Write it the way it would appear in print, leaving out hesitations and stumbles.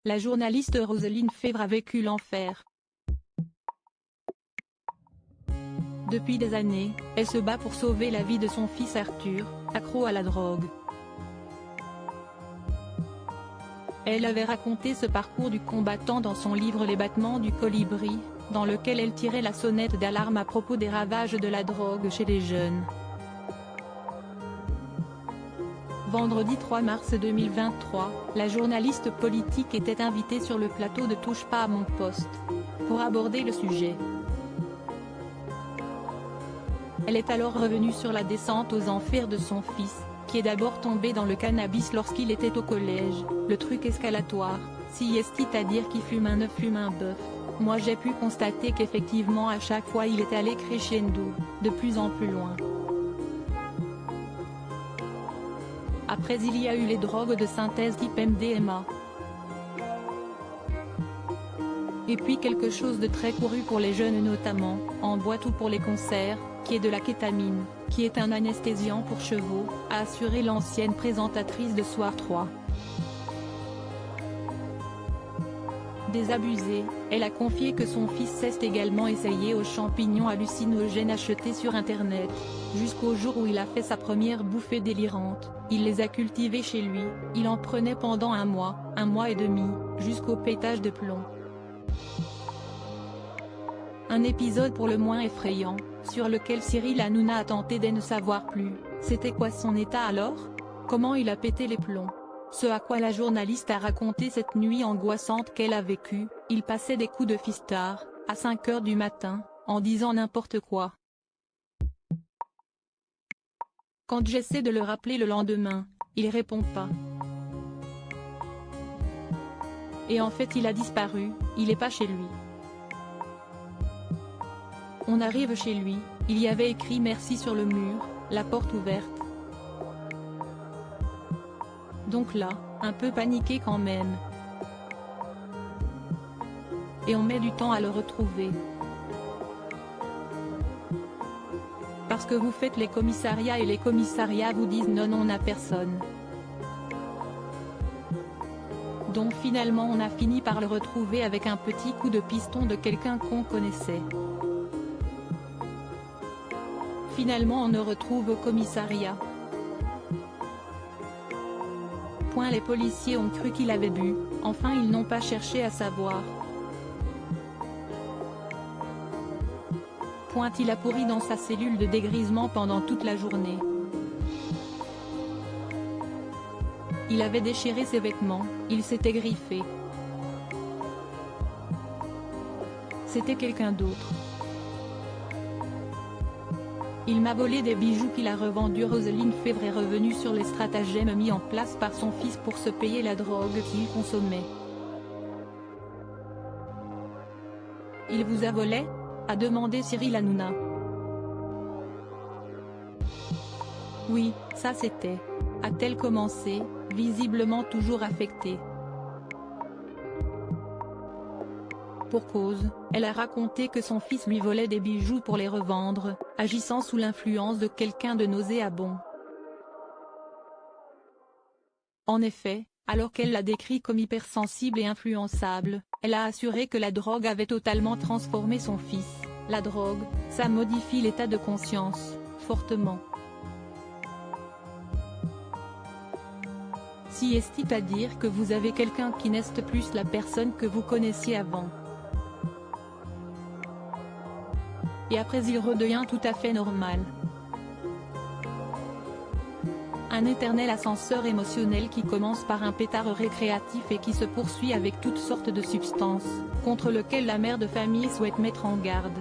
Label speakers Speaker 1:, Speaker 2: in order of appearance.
Speaker 1: la journaliste Roselyne Febvre a vécu l'enfer. Depuis des années, elle se bat pour sauver la vie de son fils Arthur, accro à la drogue. Elle avait raconté ce parcours du combattant dans son livre Les battements du colibri, dans lequel elle tirait la sonnette d'alarme à propos des ravages de la drogue chez les jeunes. Vendredi 3 mars 2023, la journaliste politique était invitée sur le plateau de Touche pas à mon poste pour aborder le sujet. Elle est alors revenue sur la descente aux enfers de son fils, qui est d'abord tombé dans le cannabis lorsqu'il était au collège, le truc escalatoire, si est-il à dire qui fume un œuf fume un bœuf. Moi j'ai pu constater qu'effectivement à chaque fois il est allé crescendo, de plus en plus loin. Après il y a eu les drogues de synthèse type MDMA. Et puis quelque chose de très couru pour les jeunes notamment, en boîte ou pour les concerts, qui est de la kétamine, qui est un anesthésiant pour chevaux, a assuré l'ancienne présentatrice de Soir 3. Désabusée, elle a confié que son fils s'est également essayé aux champignons hallucinogènes achetés sur internet, jusqu'au jour où il a fait sa première bouffée délirante. Il les a cultivés chez lui, il en prenait pendant un mois et demi, jusqu'au pétage de plomb. Un épisode pour le moins effrayant, sur lequel Cyril Hanouna a tenté de ne savoir plus. C'était quoi son état alors? Comment il a pété les plombs? Ce à quoi la journaliste a raconté cette nuit angoissante qu'elle a vécue: il passait des coups de fistard, à 5 h du matin, en disant n'importe quoi. Quand j'essaie de le rappeler le lendemain, il répond pas. Et en fait il a disparu, il est pas chez lui. On arrive chez lui, il y avait écrit merci sur le mur, la porte ouverte. Donc là, un peu paniqué quand même. Et on met du temps à le retrouver. Parce que vous faites les commissariats et les commissariats vous disent non on n'a personne. Donc finalement on a fini par le retrouver avec un petit coup de piston de quelqu'un qu'on connaissait. Finalement on le retrouve au commissariat. Les policiers ont cru qu'il avait bu, enfin ils n'ont pas cherché à savoir. Il a pourri dans sa cellule de dégrisement pendant toute la journée. Il avait déchiré ses vêtements, il s'était griffé. C'était quelqu'un d'autre. Il m'a volé des bijoux qu'il a revendus. Roselyne Febvre est revenue sur les stratagèmes mis en place par son fils pour se payer la drogue qu'il consommait. Il vous a volé? A demandé Cyril Hanouna. Oui, ça c'était. A-t-elle commencé, visiblement toujours affectée. Pour cause, elle a raconté que son fils lui volait des bijoux pour les revendre, agissant sous l'influence de quelqu'un de nauséabond. En effet, alors qu'elle l'a décrit comme hypersensible et influençable, elle a assuré que la drogue avait totalement transformé son fils. La drogue, ça modifie l'état de conscience, fortement. Si est-il à dire que vous avez quelqu'un qui n'est plus la personne que vous connaissiez avant. Et après il redevient tout à fait normal. Un éternel ascenseur émotionnel qui commence par un pétard récréatif et qui se poursuit avec toutes sortes de substances, contre lequel la mère de famille souhaite mettre en garde.